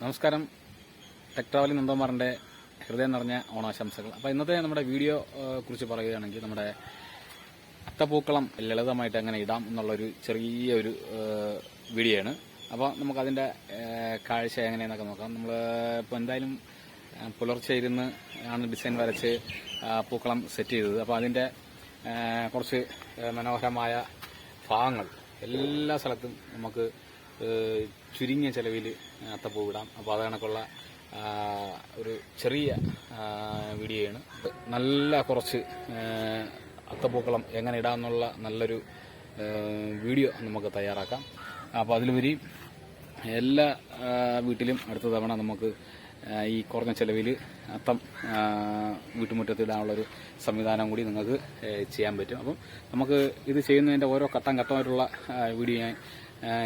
നമസ്കാരം. ടെക് ട്രാവലി നന്ദകുമാറിൻ്റെ ഹൃദയം നിറഞ്ഞ ഓണാശംസകൾ. അപ്പോൾ ഇന്നത്തെ നമ്മുടെ വീഡിയോ കുറിച്ച് പറയുകയാണെങ്കിൽ നമ്മുടെ അത്തപ്പൂക്കളം ലളിതമായിട്ട് എങ്ങനെ ഇടാം എന്നുള്ളൊരു ചെറിയൊരു വീഡിയോ ആണ്. അപ്പോൾ നമുക്കതിൻ്റെ കാഴ്ച എങ്ങനെയെന്നൊക്കെ നോക്കാം. നമ്മൾ ഇപ്പോൾ എന്തായാലും പുലർച്ചെ ഇരുന്ന് ആണ് ഡിസൈൻ വരച്ച് പൂക്കളം സെറ്റ് ചെയ്തത്. അപ്പോൾ അതിൻ്റെ കുറച്ച് മനോഹരമായ ഭാഗങ്ങൾ എല്ലാ സ്ഥലത്തും നമുക്ക് ചുരുങ്ങിയ ചെലവിൽ അത്തപ്പൂ ഇടാം. അപ്പോൾ അത് കണക്കുള്ള ഒരു ചെറിയ വീഡിയോയാണ്. നല്ല കുറച്ച് അത്തപ്പൂക്കളം എങ്ങനെ ഇടാമെന്നുള്ള നല്ലൊരു വീഡിയോ നമുക്ക് തയ്യാറാക്കാം. അപ്പോൾ അതിലുപരി എല്ലാ വീട്ടിലും അടുത്ത തവണ നമുക്ക് ഈ കുറഞ്ഞ ചെലവിൽ അത്തം വീട്ടുമുറ്റത്ത് ഇടാനുള്ളൊരു സംവിധാനം കൂടി നിങ്ങൾക്ക് ചെയ്യാൻ പറ്റും. അപ്പം നമുക്ക് ഇത് ചെയ്യുന്നതിൻ്റെ ഓരോ ഘട്ടമായിട്ടുള്ള വീഡിയോ ഞാൻ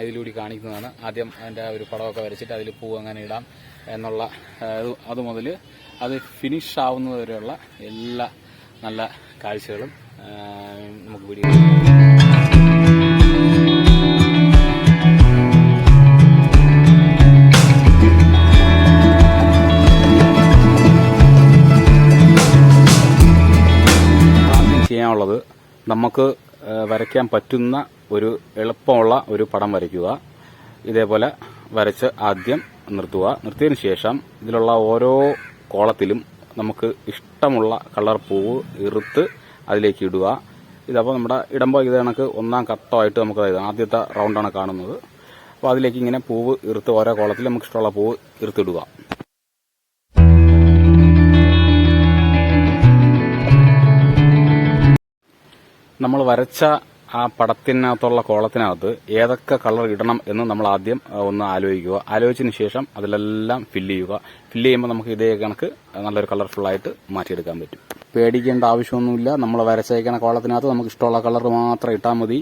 ഇതിലൂടെ കാണിക്കുന്നതാണ്. ആദ്യം അതിൻ്റെ ഒരു പടമൊക്കെ വരച്ചിട്ട് അതിൽ പൂ അങ്ങനെ ഇടാം എന്നുള്ള അതുമുതൽ അത് ഫിനിഷ് ആവുന്നതുവരെയുള്ള എല്ലാ നല്ല കാഴ്ചകളും നമുക്ക് വീഡിയോ ചെയ്യാനുള്ളത്. നമുക്ക് വരയ്ക്കാൻ പറ്റുന്ന ഒരു എളുപ്പമുള്ള ഒരു പടം വരയ്ക്കുക. ഇതേപോലെ വരച്ച് ആദ്യം നിർത്തിയതിനു ശേഷം ഇതിലുള്ള ഓരോ കോളത്തിലും നമുക്ക് ഇഷ്ടമുള്ള കളർ പൂവ് ഇറുത്ത് അതിലേക്ക് ഇടുക. ഇതപ്പോൾ നമ്മുടെ ഇടുമ്പോൾ ഇത് കണക്ക് ഒന്നാം ഘട്ടമായിട്ട് നമുക്ക് ആദ്യത്തെ റൗണ്ടാണ് കാണുന്നത്. അപ്പോൾ അതിലേക്ക് ഇങ്ങനെ പൂവ് ഇറുത്ത് ഓരോ കോളത്തിൽ നമുക്ക് ഇഷ്ടമുള്ള പൂവ് ഇറുത്തിടുക. നമ്മൾ വരച്ച ആ പടത്തിനകത്തുള്ള കോളത്തിനകത്ത് ഏതൊക്കെ കളർ ഇടണം എന്ന് നമ്മൾ ആദ്യം ഒന്ന് ആലോചിക്കുക. ആലോചിച്ചതിന് ശേഷം അതിലെല്ലാം ഫില്ല് ചെയ്യുക. ഫില്ല് ചെയ്യുമ്പോൾ നമുക്ക് ഇതേ കണക്ക് നല്ലൊരു കളർഫുള്ളായിട്ട് മാറ്റിയെടുക്കാൻ പറ്റും. പേടിക്കേണ്ട ആവശ്യമൊന്നുമില്ല. നമ്മൾ വരച്ചേക്കുന്ന കോളത്തിനകത്ത് നമുക്ക് ഇഷ്ടമുള്ള കളർ മാത്രം ഇട്ടാൽ മതി.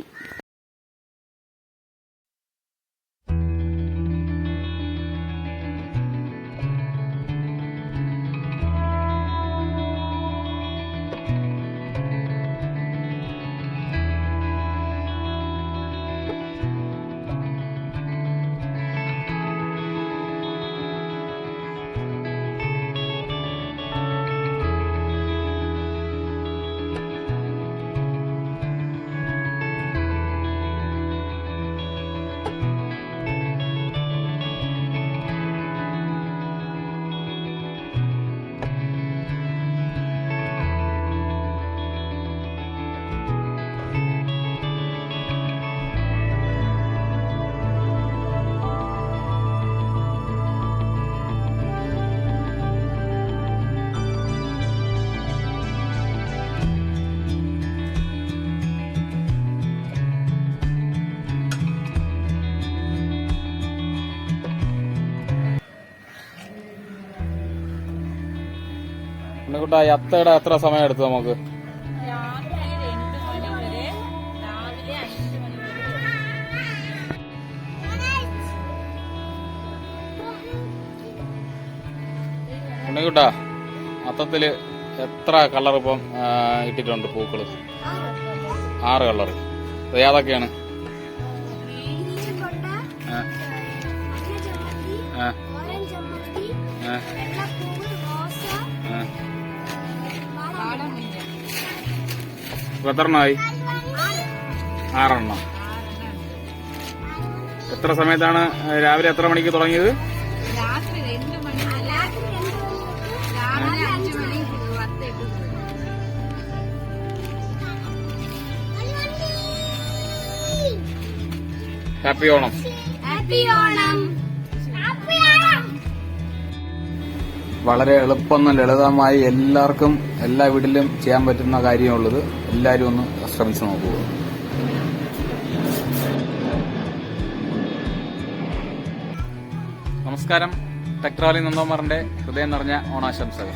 ഉണ്ണിക്കുട്ടാ, അത്തയുടെ എത്ര സമയം എടുത്തു നമുക്ക്? ഉണ്ണിക്കുട്ടാ, അത്തത്തില് എത്ര കളർ ഇപ്പം ഇട്ടിട്ടുണ്ട് പൂക്കള്? 6 കളർ. ഏതൊക്കെയാണ്? എത്രണ്ണമായി? 6 എണ്ണം. എത്ര സമയത്താണ്? രാവിലെ എത്ര മണിക്ക് തുടങ്ങിയത്? ഹാപ്പി ഓണം. വളരെ എളുപ്പം ലളിതമായി എല്ലാവർക്കും എല്ലാ വീട്ടിലും ചെയ്യാൻ പറ്റുന്ന കാര്യമുള്ളത്. എല്ലാവരും ഒന്ന് ശ്രമിച്ചു നോക്കുക. നമസ്കാരം. ടെക് ട്രാവലി നന്ദകുമാറിന്റെ ഹൃദയം നിറഞ്ഞ ഓണാശംസകൾ.